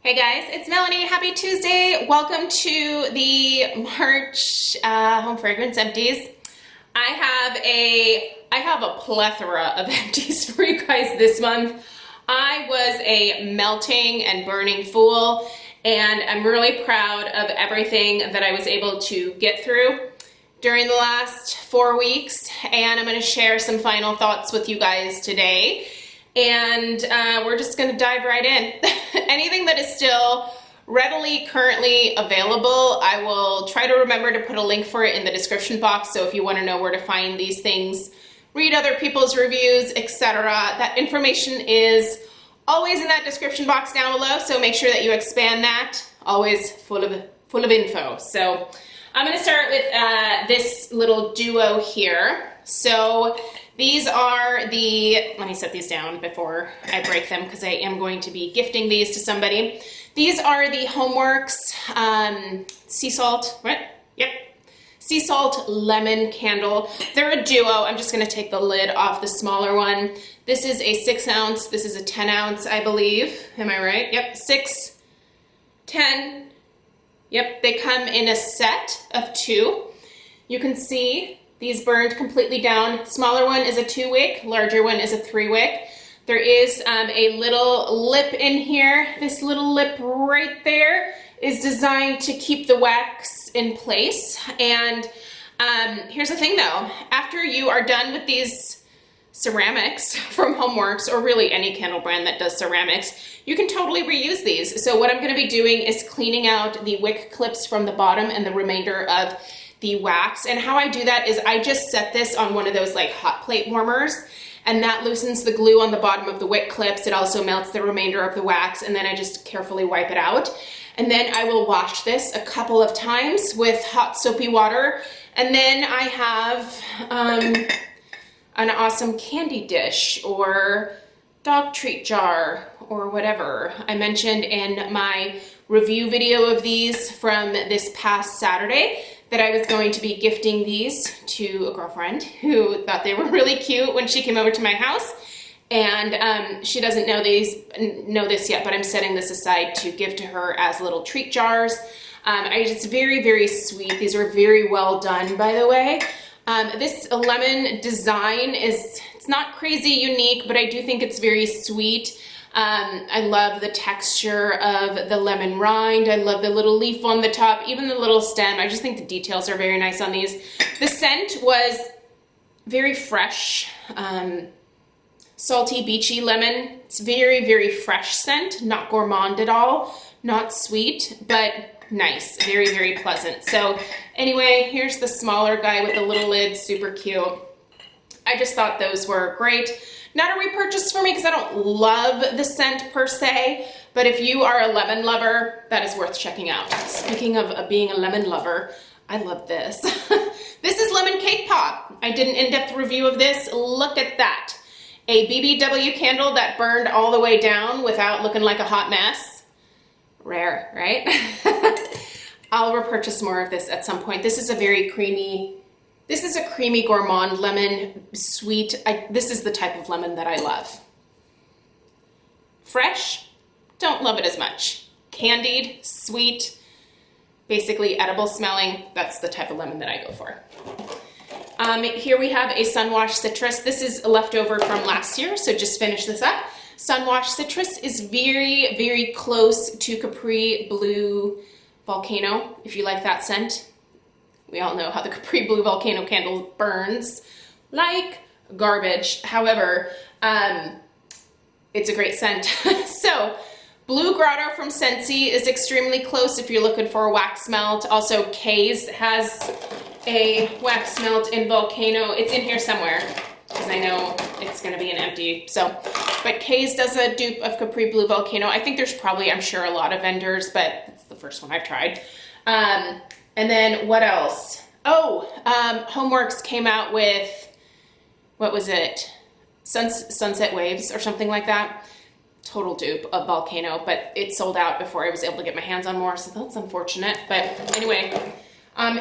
Hey guys, it's Melanie. Happy Tuesday. Welcome to the March home fragrance empties. I have a plethora of empties for you guys this month. I was a melting and burning fool, and I'm really proud of everything that I was able to get through during the last 4 weeks, and I'm going to share some final thoughts with you guys today. And we're just going to dive right in. Anything that is still readily currently available, I will try to remember to put a link for it in the description box. So if you want to know where to find these things, read other people's reviews, etc., that information is always in that description box down below. So make sure that you expand that. Always full of info. So I'm going to start with this little duo here. So these are let me set these down before I break them because I am going to be gifting these to somebody. These are the Homeworks sea salt, right? Yep. Sea salt lemon candle. They're a duo. I'm just going to take the lid off the smaller one. This is a 6 ounce. This is a 10 ounce, I believe. Am I right? Yep. 6, 10. Yep. They come in a set of 2. You can see these burned completely down. Smaller one is a 2-wick, larger one is a 3-wick. There is a little lip in here. This little lip right there is designed to keep the wax in place. And here's the thing though, after you are done with these ceramics from Homeworks, or really any candle brand that does ceramics, you can totally reuse these. So what I'm gonna be doing is cleaning out the wick clips from the bottom and the remainder of the wax. And how I do that is I just set this on one of those like hot plate warmers, and that loosens the glue on the bottom of the wick clips. It also melts the remainder of the wax, and then I just carefully wipe it out. And then I will wash this a couple of times with hot soapy water. And then I have an awesome candy dish or dog treat jar or whatever. I mentioned in my review video of these from this past Saturday that I was going to be gifting these to a girlfriend who thought they were really cute when she came over to my house. And she doesn't know this yet, but I'm setting this aside to give to her as little treat jars. It's very, very sweet. These are very well done, by the way. This lemon design it's not crazy unique, but I do think it's very sweet. I love the texture of the lemon rind. I love the little leaf on the top, even the little stem. I just think the details are very nice on these. The scent was very fresh, salty, beachy lemon. It's very, very fresh scent, not gourmand at all, not sweet, but nice, very, very pleasant. So anyway, here's the smaller guy with the little lid, super cute. I just thought those were great. Not a repurchase for me because I don't love the scent per se, but if you are a lemon lover, that is worth checking out. Speaking of being a lemon lover, I love this. This is Lemon Cake Pop. I did an in-depth review of this. Look at that. A BBW candle that burned all the way down without looking like a hot mess. Rare, right? I'll repurchase more of this at some point. This is a very creamy gourmand lemon, sweet. This is the type of lemon that I love. Fresh, don't love it as much. Candied, sweet, basically edible smelling. That's the type of lemon that I go for. Here we have a Sunwash Citrus. This is a leftover from last year, so just finish this up. Sunwash Citrus is very, very close to Capri Blue Volcano, if you like that scent. We all know how the Capri Blue Volcano candle burns like garbage. However, it's a great scent. So, Blue Grotto from Scentsy is extremely close if you're looking for a wax melt. Also, Kay's has a wax melt in Volcano. It's in here somewhere because I know it's going to be an empty. So, but Kay's does a dupe of Capri Blue Volcano. I think there's probably, I'm sure, a lot of vendors, but it's the first one I've tried. And then what else? Oh, Homeworks came out with, what was it? Sunset Waves or something like that. Total dupe of Volcano, but it sold out before I was able to get my hands on more, so that's unfortunate. But anyway,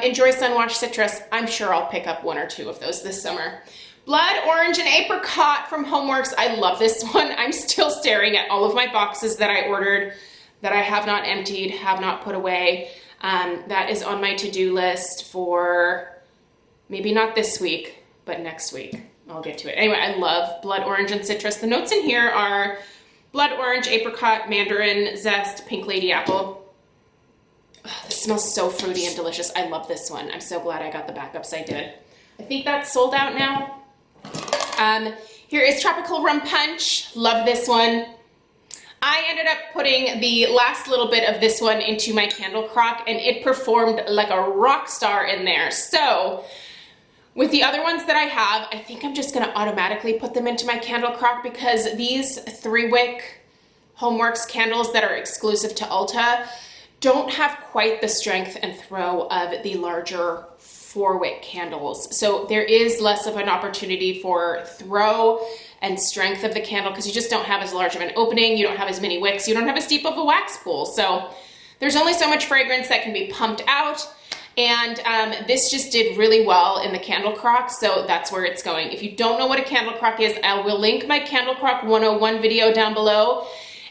enjoy Sunwash Citrus. I'm sure I'll pick up 1 or 2 of those this summer. Blood Orange and Apricot from Homeworks. I love this one. I'm still staring at all of my boxes that I ordered that I have not emptied, have not put away. That is on my to-do list for maybe not this week, but next week. I'll get to it. Anyway, I love blood orange and citrus. The notes in here are blood orange, apricot, mandarin, zest, pink lady apple. Oh, this smells so fruity and delicious. I love this one. I'm so glad I got the backups I did. I think that's sold out now. Here is Tropical Rum Punch. Love this one. I ended up putting the last little bit of this one into my candle crock, and it performed like a rock star in there. So with the other ones that I have, I think I'm just gonna automatically put them into my candle crock, because these 3-wick Homeworks candles that are exclusive to Ulta don't have quite the strength and throw of the larger 4-wick candles. So there is less of an opportunity for throw and strength of the candle, because you just don't have as large of an opening, you don't have as many wicks, you don't have as deep of a wax pool. So there's only so much fragrance that can be pumped out. And this just did really well in the candle crock, so that's where it's going. If you don't know what a candle crock is, I will link my candle crock 101 video down below.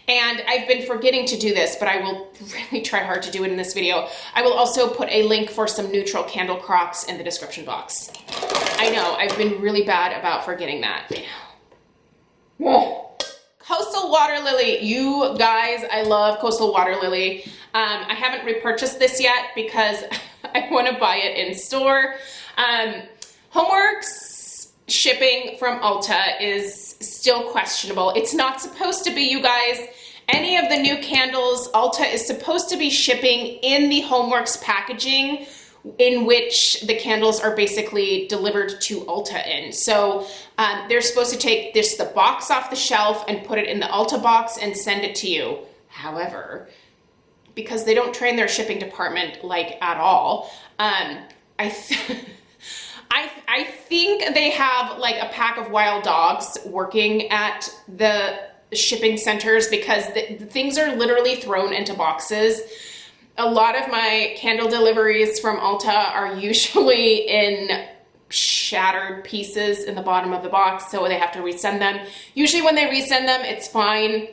And I've been forgetting to do this, but I will really try hard to do it in this video. I will also put a link for some neutral candle crocks in the description box. I know, I've been really bad about forgetting that. Coastal Water Lily. You guys, I love Coastal Water Lily. I haven't repurchased this yet because I want to buy it in store. Homeworks shipping from Ulta is still questionable. It's not supposed to be, you guys. Any of the new candles, Ulta is supposed to be shipping in the Homeworks packaging in which the candles are basically delivered to Ulta in. So they're supposed to take the box off the shelf and put it in the Ulta box and send it to you. However, because they don't train their shipping department like at all, I think they have like a pack of wild dogs working at the shipping centers, because the things are literally thrown into boxes. A lot of my candle deliveries from Ulta are usually in shattered pieces in the bottom of the box, so they have to resend them. Usually when they resend them, it's fine,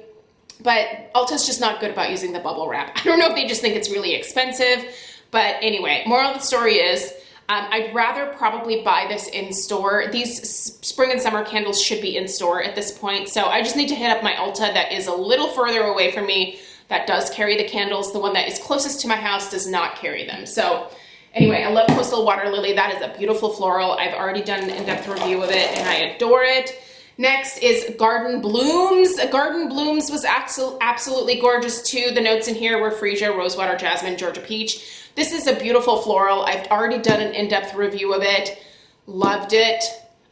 but Ulta's just not good about using the bubble wrap. I don't know if they just think it's really expensive, but anyway, moral of the story is, I'd rather probably buy this in store. These spring and summer candles should be in store at this point, so I just need to hit up my Ulta that is a little further away from me that does carry the candles. The one that is closest to my house does not carry them. So anyway, I love Coastal Water Lily. That is a beautiful floral. I've already done an in-depth review of it and I adore it. Next is Garden Blooms. Garden Blooms was absolutely gorgeous too. The notes in here were freesia, rosewater, jasmine, Georgia peach. This is a beautiful floral. I've already done an in-depth review of it. Loved it.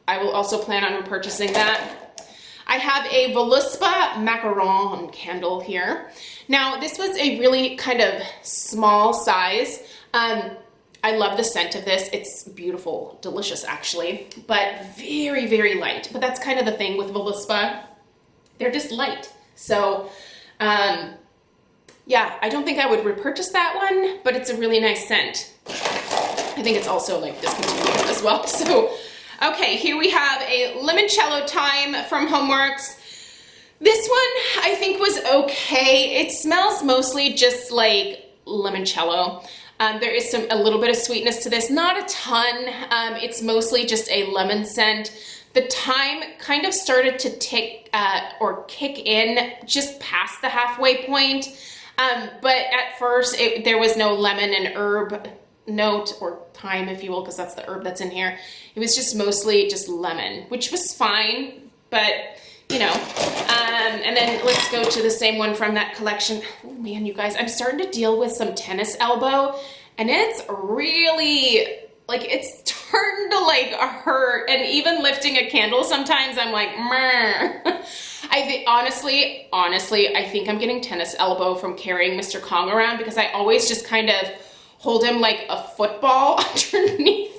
I will also plan on repurchasing that. I have a Voluspa Macaron candle here. Now, this was a really kind of small size. I love the scent of this. It's beautiful, delicious actually, but very, very light. But that's kind of the thing with Voluspa. They're just light. So, yeah, I don't think I would repurchase that one, but it's a really nice scent. I think it's also like discontinued as well. So, okay, here we have a Limoncello Time from Homeworks. This one I think was okay. It smells mostly just like limoncello. There is a little bit of sweetness to this, not a ton. It's mostly just a lemon scent. The thyme kind of started to kick in just past the halfway point. But at first there was no lemon and herb note, or thyme if you will, because that's the herb that's in here. It was just mostly just lemon, which was fine, but you know. And then let's go to the same one from that collection. Oh man, you guys, I'm starting to deal with some tennis elbow, and it's really, like, it's turned to like a hurt, and even lifting a candle sometimes I'm like, meh. Honestly, I think I'm getting tennis elbow from carrying Mr. Kong around, because I always just kind of hold him like a football underneath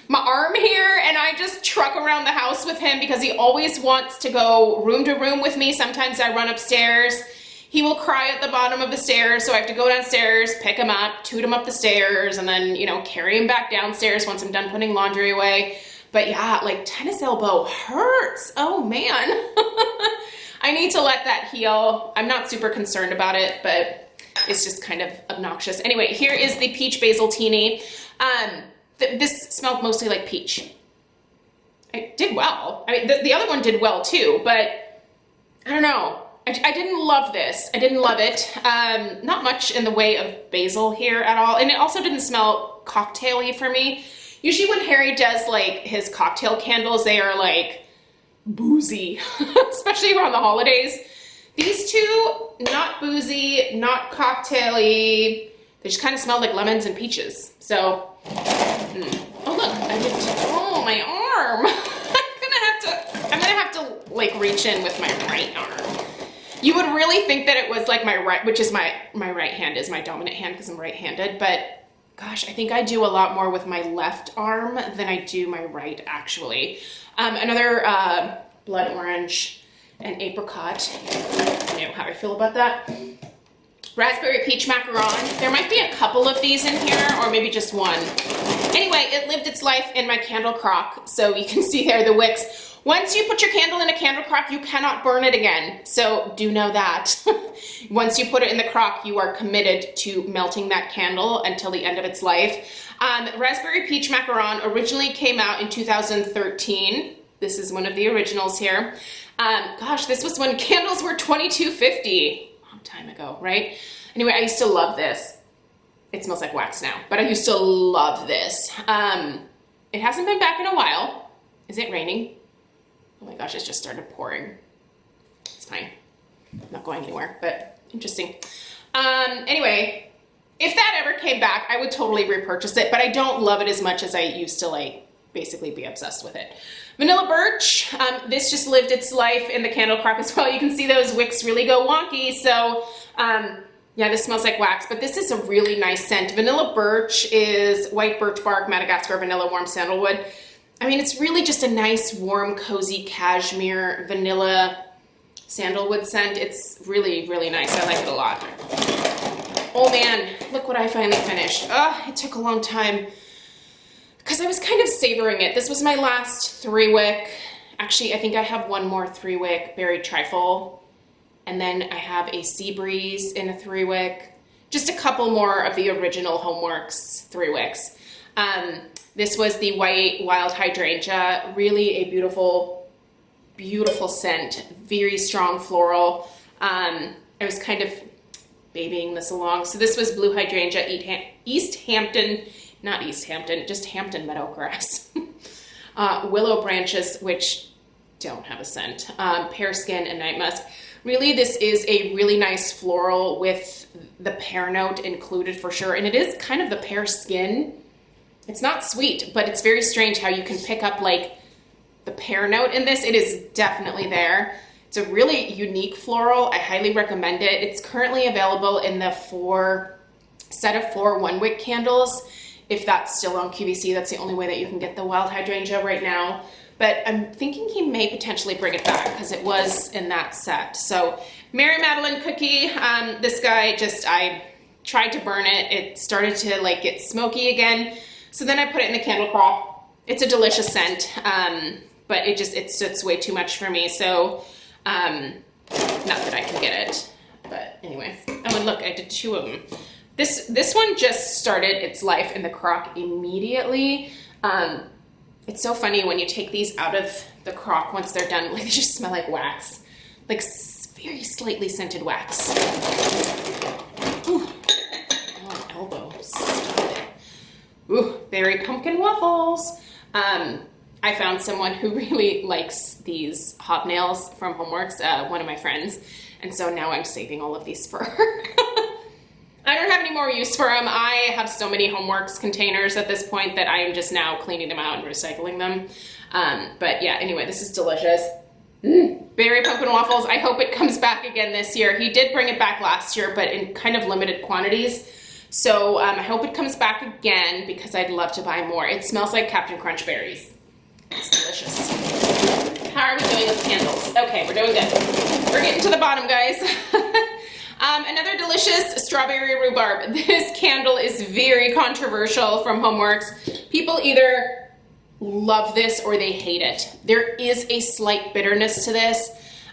my arm here, and I just truck around the house with him because he always wants to go room to room with me. Sometimes I run upstairs. He will cry at the bottom of the stairs, so I have to go downstairs, pick him up, toot him up the stairs, and then, you know, carry him back downstairs once I'm done putting laundry away. But yeah, like, tennis elbow hurts. Oh man. I need to let that heal. I'm not super concerned about it, but is just kind of obnoxious. Anyway, here is the peach basil teeny. This smelled mostly like peach. It did well. I mean, the other one did well too, but I don't know. I didn't love this. I didn't love it. Not much in the way of basil here at all. And it also didn't smell cocktail-y for me. Usually when Harry does like his cocktail candles, they are like boozy, especially around the holidays. These two, not boozy, not cocktail-y. They just kind of smell like lemons and peaches. So, oh look, oh, my arm. I'm gonna have to like reach in with my right arm. You would really think that it was like my right, which is my right hand is my dominant hand because I'm right-handed, but gosh, I think I do a lot more with my left arm than I do my right, actually. Another blood orange and apricot. I know how I feel about that. Raspberry peach macaron. There might be a couple of these in here, or maybe just one. Anyway, it lived its life in my candle crock, so you can see there the wicks. Once you put your candle in a candle crock, you cannot burn it again. So do know that. Once you put it in the crock, you are committed to melting that candle until the end of its life. Raspberry peach macaron originally came out in 2013. This is one of the originals here. Gosh, this was when candles were $22.50. Long time ago, right? Anyway, I used to love this. It smells like wax now, but I used to love this. It hasn't been back in a while. Is it raining? Oh my gosh, it just started pouring. It's fine. I'm not going anywhere, but interesting. Anyway, if that ever came back, I would totally repurchase it, but I don't love it as much as I used to like basically be obsessed with it. Vanilla Birch. This just lived its life in the candle crock as well. You can see those wicks really go wonky. So yeah, this smells like wax, but this is a really nice scent. Vanilla Birch is white birch bark, Madagascar vanilla, warm sandalwood. I mean, it's really just a nice, warm, cozy cashmere vanilla sandalwood scent. It's really, really nice. I like it a lot. Oh man, look what I finally finished. Oh, it took a long time because I was kind of savoring it. This was my last 3-wick. Actually, I think I have one more 3-wick berry trifle. And then I have a sea breeze in a 3-wick. Just a couple more of the original Homeworks 3-wicks. This was the white wild hydrangea, really a beautiful, beautiful scent, very strong floral. I was kind of babying this along. So this was blue hydrangea, East Hampton, not East Hampton, just Hampton meadowgrass. Willow branches, which don't have a scent, pear skin and night musk. Really, this is a really nice floral with the pear note included for sure. And it is kind of the pear skin. It's not sweet, but it's very strange how you can pick up like the pear note in this. It is definitely there. It's a really unique floral. I highly recommend it. It's currently available in the set of 4 1-wick candles. If that's still on QVC, that's the only way that you can get the wild hydrangea right now. But I'm thinking he may potentially bring it back because it was in that set. So Mary Madeline cookie. This guy I tried to burn it. It started to like get smoky again. So then I put it in the candle crock. It's a delicious scent, but it sits way too much for me. So not that I can get it, but anyway. Oh, and look, I did 2 of them. This one just started its life in the crock immediately. It's so funny when you take these out of the crock once they're done, like they just smell like wax, like very slightly scented wax. Ooh. Oh, elbow. Stop it. Ooh, berry pumpkin waffles. I found someone who really likes these hobnails from Homeworks, one of my friends, and so now I'm saving all of these for her. I don't have any more use for them. I have so many Homeworks containers at this point that I am just now cleaning them out and recycling them. But yeah, anyway, this is delicious. Berry pumpkin waffles. I hope it comes back again this year. He did bring it back last year, but in kind of limited quantities. So I hope it comes back again because I'd love to buy more. It smells like Captain Crunch berries. It's delicious. How are we doing with candles? Okay, we're doing good. We're getting to the bottom, guys. Another delicious strawberry rhubarb. This candle is very controversial from Homeworks. People either love this or they hate it. There is a slight bitterness to this.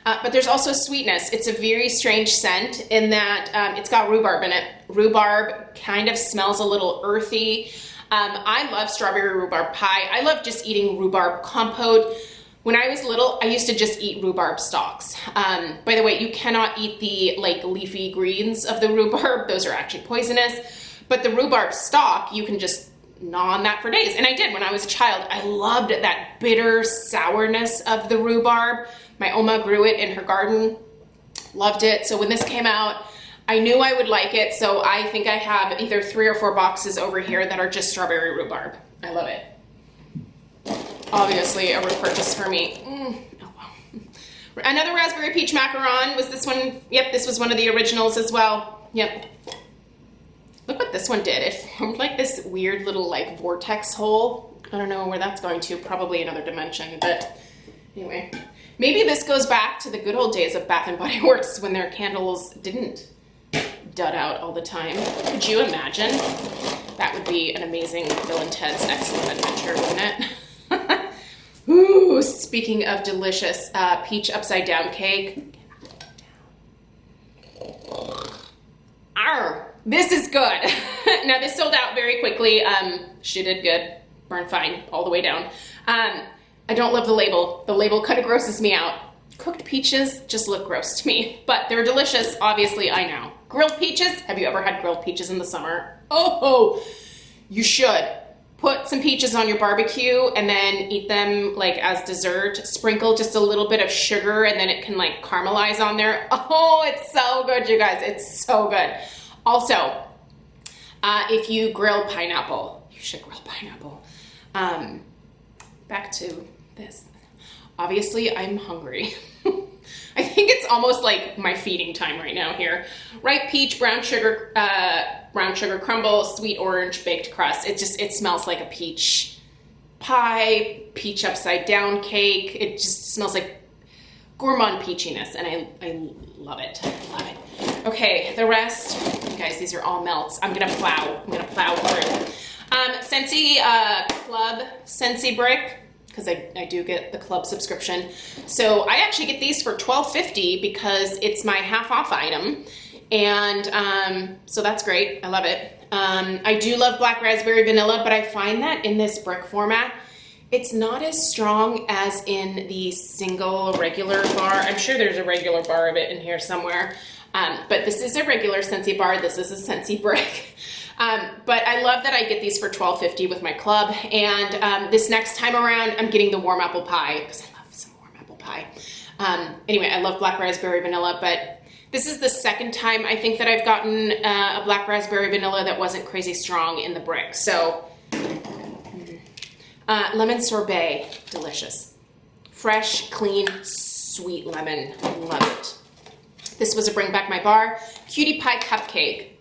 but there's also sweetness. It's a very strange scent in that it's got rhubarb in it. Rhubarb kind of smells a little earthy. I love strawberry rhubarb pie. I love just eating rhubarb compote. When I was little, I used to just eat rhubarb stalks. By the way, you cannot eat the like leafy greens of the rhubarb. Those are actually poisonous. But the rhubarb stalk, you can just gnaw on that for days. And I did when I was a child. I loved that bitter sourness of the rhubarb. My Oma grew it in her garden. Loved it. So when this came out, I knew I would like it. So I think I have either 3 or 4 boxes over here that are just strawberry rhubarb. I love it. Obviously a repurchase for me. Oh, wow. Another raspberry peach macaron. Was this one? Yep, this was one of the originals as well. Yep. Look what this one did. It formed like this weird little like vortex hole. I don't know where that's going to. Probably another dimension. But anyway, maybe this goes back to the good old days of Bath and Body Works when their candles didn't dud out all the time. Could you imagine? That would be an amazing Bill and Ted's Excellent Adventure, wouldn't it? Ooh, speaking of delicious, peach upside down cake. Arr, this is good. Now this sold out very quickly. She did good, burned fine all the way down. I don't love the label. The label kind of grosses me out. Cooked peaches just look gross to me, but they're delicious, obviously, I know. Grilled peaches, have you ever had grilled peaches in the summer? Oh, you should. Put some peaches on your barbecue and then eat them like as dessert. Sprinkle just a little bit of sugar and then it can like caramelize on there. Oh, it's so good, you guys. It's so good. Also, if you grill pineapple, you should grill pineapple. Back to this. Obviously, I'm hungry. I think it's almost like my feeding time right now here. Ripe peach, brown sugar crumble, sweet orange baked crust. It smells like a peach pie, peach upside down cake. It just smells like gourmand peachiness, and I love it. Love it. Okay, the rest, you guys, these are all melts. I'm gonna plow through. Scentsy Club Scentsy Brick, because I do get the club subscription. So I actually get these for $12.50 because it's my half off item. And so that's great. I love it. I do love black raspberry vanilla, but I find that in this brick format, it's not as strong as in the single regular bar. I'm sure there's a regular bar of it in here somewhere. But this is a regular Scentsy bar. This is a Scentsy brick. But I love that I get these for $12.50 with my club. And this next time around, I'm getting the warm apple pie because I love some warm apple pie. Anyway, I love black raspberry vanilla, but this is the second time I think that I've gotten a black raspberry vanilla that wasn't crazy strong in the brick. So lemon sorbet, delicious. Fresh, clean, sweet lemon, love it. This was a Bring Back My Bar. Cutie Pie Cupcake.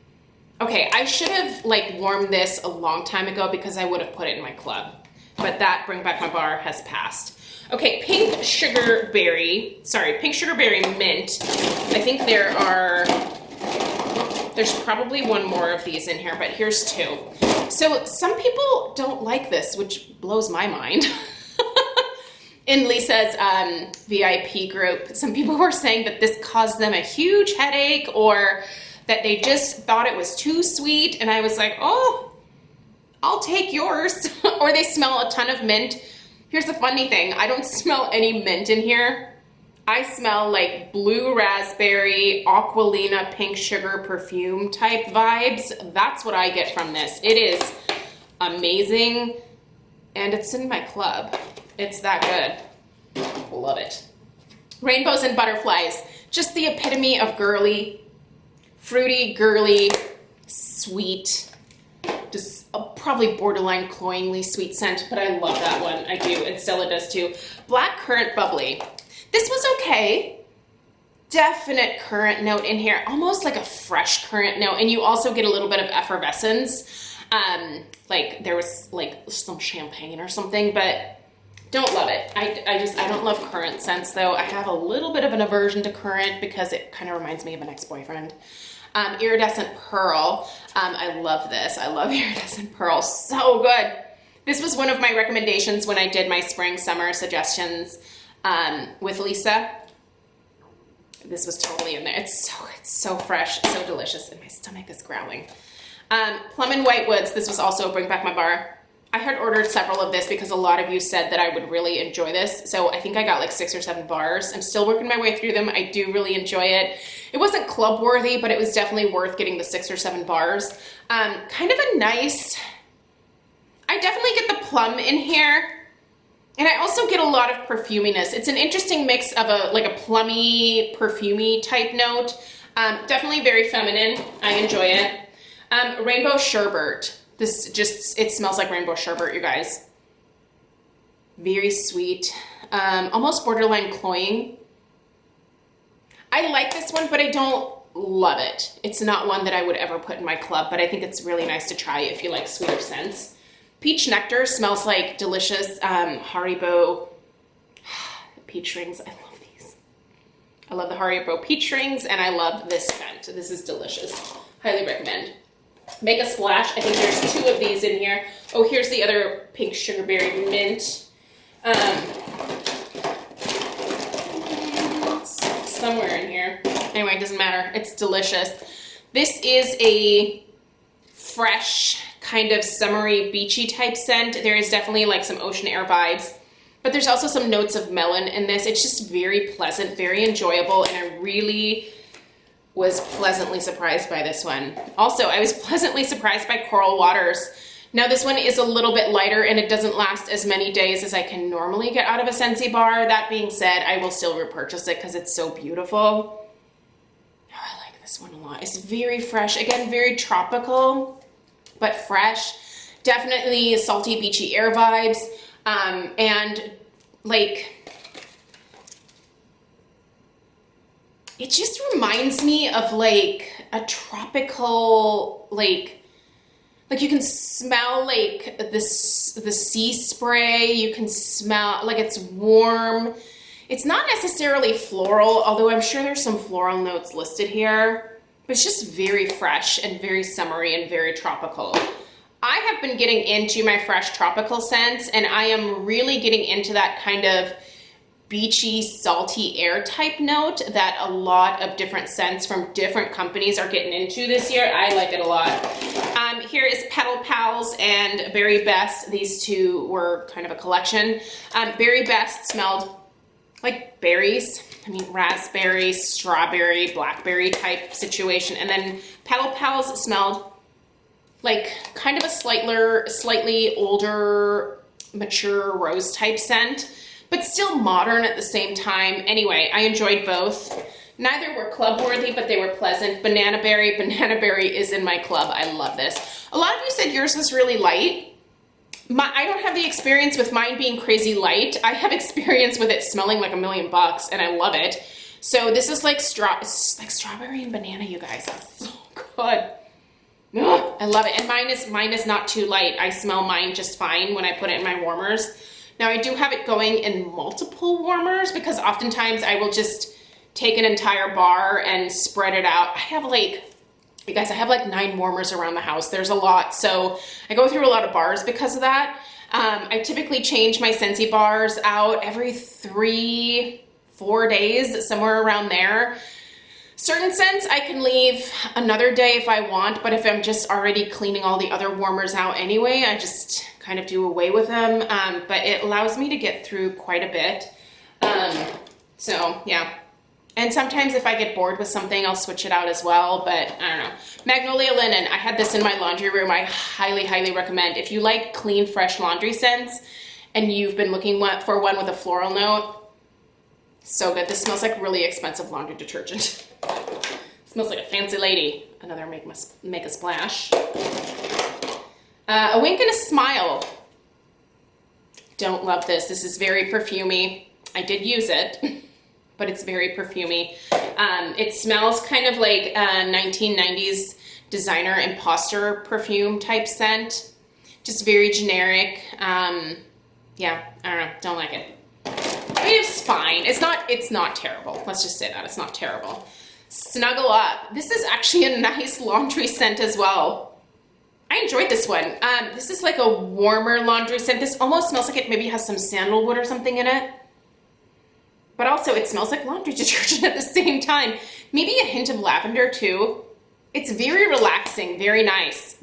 Okay, I should have like warmed this a long time ago because I would have put it in my club. But that Bring Back My Bar has passed. Okay, pink sugar berry mint. I think there's probably one more of these in here, but here's 2. So some people don't like this, which blows my mind. In Lisa's VIP group, some people were saying that this caused them a huge headache or that they just thought it was too sweet. And I was like, oh, I'll take yours. Or they smell a ton of mint. Here's the funny thing. I don't smell any mint in here. I smell like blue raspberry, Aqualina, pink sugar perfume type vibes. That's what I get from this. It is amazing. And it's in my club. It's that good. Love it. Rainbows and butterflies. Just the epitome of girly. Fruity, girly, sweet. Just a probably borderline cloyingly sweet scent, but I love that one. I do, and Stella does too. Black currant bubbly. This was okay. Definite currant note in here, almost like a fresh currant note, and you also get a little bit of effervescence. Like there was like some champagne or something, but don't love it. I don't love currant scents though. I have a little bit of an aversion to currant because it kind of reminds me of an ex-boyfriend. Iridescent Pearl. I love this. I love Iridescent Pearl. So good. This was one of my recommendations when I did my spring summer suggestions with Lisa. this was totally in there. It's so fresh, so delicious, and my stomach is growling. Plum and White Woods, this was also a Bring Back My Bar. I had ordered several of this because a lot of you said that I would really enjoy this. So I think I got like 6 or 7 bars. I'm still working my way through them. I do really enjoy it. It wasn't club worthy, but it was definitely worth getting the 6 or 7 bars. Kind of a nice, I definitely get the plum in here. And I also get a lot of perfuminess. It's an interesting mix of like a plummy, perfumey type note. Definitely very feminine. I enjoy it. Rainbow Sherbet. This just, it smells like rainbow sherbet, you guys. Very sweet. Almost borderline cloying. I like this one, but I don't love it. It's not one that I would ever put in my club, but I think it's really nice to try if you like sweeter scents. Peach Nectar smells like delicious Haribo peach rings. I love these. I love the Haribo peach rings, and I love this scent. This is delicious. Highly recommend. Make a Splash. I think there's 2 of these in here. Oh, here's the other pink sugarberry mint. Somewhere in here. Anyway, it doesn't matter. It's delicious. This is a fresh, kind of summery, beachy type scent. There is definitely like some ocean air vibes, but there's also some notes of melon in this. It's just very pleasant, very enjoyable, and I really was pleasantly surprised by this one. Also, I was pleasantly surprised by Coral Waters. Now this one is a little bit lighter and it doesn't last as many days as I can normally get out of a Scentsy bar. That being said, I will still repurchase it because it's so beautiful. Oh, I like this one a lot. It's very fresh. Again, very tropical, but fresh. Definitely salty, beachy air vibes. And like, it just reminds me of like a tropical, like you can smell like the sea spray. You can smell like it's warm. It's not necessarily floral, although I'm sure there's some floral notes listed here, but it's just very fresh and very summery and very tropical. I have been getting into my fresh tropical scents, and I am really getting into that kind of beachy, salty air type note that a lot of different scents from different companies are getting into this year. I like it a lot. Here is Petal Pals and Berry Best. These 2 were kind of a collection. Berry Best smelled like berries. I mean, raspberry, strawberry, blackberry type situation. And then Petal Pals smelled like kind of a slightly older, mature rose type scent, but still modern at the same time. Anyway, I enjoyed both. Neither were club worthy, but they were pleasant. Banana Berry is in my club. I love this. A lot of you said yours was really light. I don't have the experience with mine being crazy light. I have experience with it smelling like $1,000,000, and I love it. So this is like strawberry and banana, you guys. It's so good. Ugh, I love it. And mine is not too light. I smell mine just fine when I put it in my warmers. Now I do have it going in multiple warmers because oftentimes I will just take an entire bar and spread it out. I have like, you guys, I have like 9 warmers around the house. There's a lot. So I go through a lot of bars because of that. I typically change my Scentsy bars out every 3-4 days, somewhere around there. Certain scents I can leave another day if I want, but if I'm just already cleaning all the other warmers out anyway, I just kind of do away with them. But it allows me to get through quite a bit. So yeah. And sometimes if I get bored with something, I'll switch it out as well, but I don't know. Magnolia Linen, I had this in my laundry room. I highly, highly recommend. If you like clean, fresh laundry scents and you've been looking for one with a floral note, so good. This smells like really expensive laundry detergent. Smells like a fancy lady. Another make a splash. A Wink and a Smile. Don't love this. This is very perfumey. I did use it, but it's very perfumey. It smells kind of like a 1990s designer imposter perfume type scent. Just very generic. Yeah, I don't know. Don't like it. It's fine. It's not terrible. Let's just say that. It's not terrible. Snuggle Up. This is actually a nice laundry scent as well. I enjoyed this one. This is like a warmer laundry scent. This almost smells like it maybe has some sandalwood or something in it. but also it smells like laundry detergent at the same time. Maybe a hint of lavender too. It's very relaxing, very nice.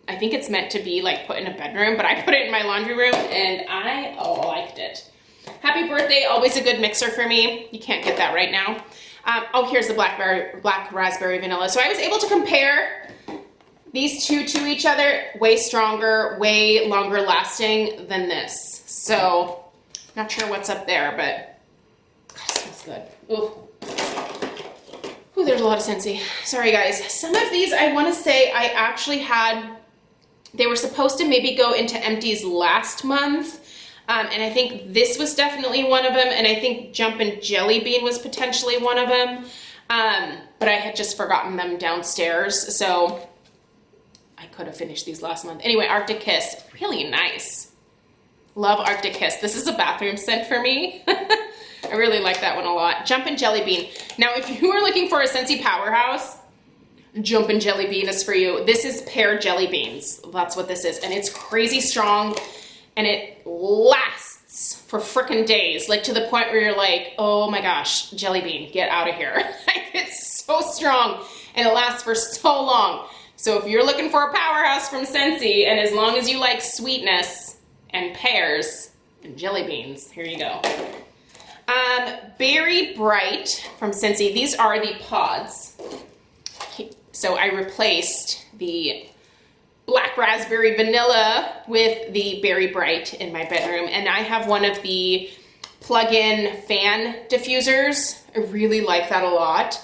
I think it's meant to be like put in a bedroom, but I put it in my laundry room and I liked it. Happy birthday, always a good mixer for me. You can't get that right now. Oh, here's the black raspberry vanilla. So I was able to compare these two to each other. Way stronger, way longer lasting than this. So not sure what's up there, but God, it smells good. Ooh. Ooh, there's a lot of Scentsy. Sorry guys. Some of these I want to say I actually had, they were supposed to maybe go into Empties last month. And I think this was definitely one of them. And I think Jumpin' Jelly Bean was potentially one of them. But I had just forgotten them downstairs. So I could have finished these last month. Anyway, Arctic Kiss, really nice. Love Arctic Kiss. This is a bathroom scent for me. I really like that one a lot. Jumpin' Jelly Bean. Now, if you are looking for a Scentsy powerhouse, Jumpin' Jelly Bean is for you. This is pear jelly beans. That's what this is. And it's crazy strong. And it lasts for frickin' days, like to the point where you're like, oh my gosh, jelly bean, get out of here. It's so strong and it lasts for so long. So if you're looking for a powerhouse from Scentsy, and as long as you like sweetness and pears and jelly beans, here you go. Berry Bright from Scentsy. These are the pods. So I replaced the black raspberry vanilla with the Berry Bright in my bedroom, and I have one of the plug-in fan diffusers. I really like that a lot.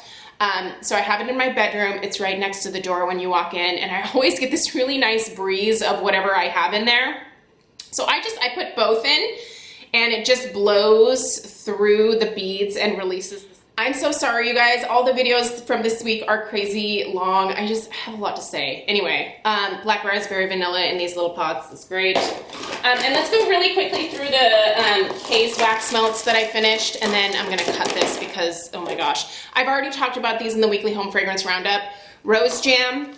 So I have it in my bedroom. It's right next to the door when you walk in, and I always get this really nice breeze of whatever I have in there. So I put both in, and it just blows through the beads and releases. I'm so sorry, you guys. All the videos from this week are crazy long. I just have a lot to say. Anyway, black raspberry vanilla in these little pods is great. And let's go really quickly through the K's wax melts that I finished, and then I'm gonna cut this because, oh my gosh. I've already talked about these in the weekly home fragrance roundup. Rose jam,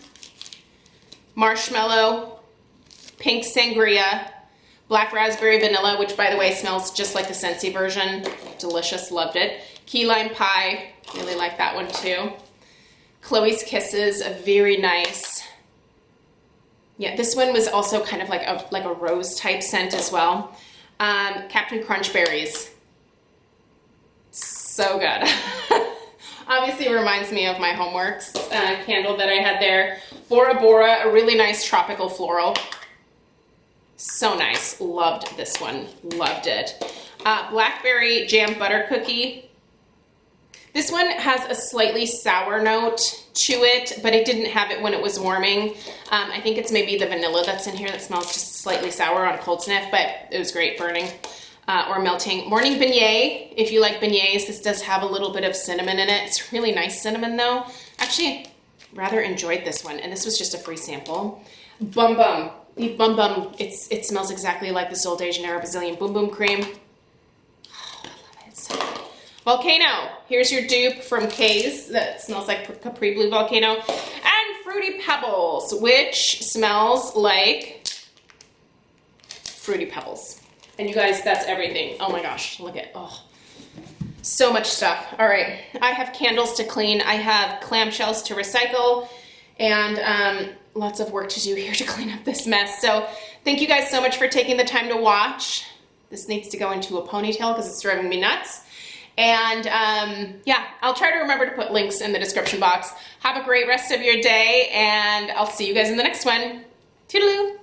marshmallow, pink sangria, black raspberry vanilla, which by the way smells just like the Scentsy version. Delicious, loved it. Key lime pie, really like that one too. Chloe's Kisses, a very nice. Yeah, this one was also kind of like a rose type scent as well. Captain Crunch Berries, so good. Obviously reminds me of my Homeworks candle that I had there. Bora Bora, a really nice tropical floral. So nice, loved this one, loved it. Blackberry Jam Butter Cookie. This one has a slightly sour note to it, but it didn't have it when it was warming. I think it's maybe the vanilla that's in here that smells just slightly sour on cold sniff, but it was great burning or melting. Morning Beignet, if you like beignets, this does have a little bit of cinnamon in it. It's really nice cinnamon though. Actually, rather enjoyed this one, and this was just a free sample. Bum Bum. The Bum Bum, it smells exactly like the Sol de Janeiro Brazilian Boom Boom Cream. Oh, I love it so good. Volcano, here's your dupe from K's that smells like Capri Blue Volcano. And Fruity Pebbles, which smells like Fruity Pebbles. And you guys, that's everything. Oh my gosh, look at, oh, so much stuff. All right, I have candles to clean. I have clamshells to recycle, and lots of work to do here to clean up this mess. So thank you guys so much for taking the time to watch. This needs to go into a ponytail because it's driving me nuts. And yeah, I'll try to remember to put links in the description box. Have a great rest of your day, and I'll see you guys in the next one. Toodaloo.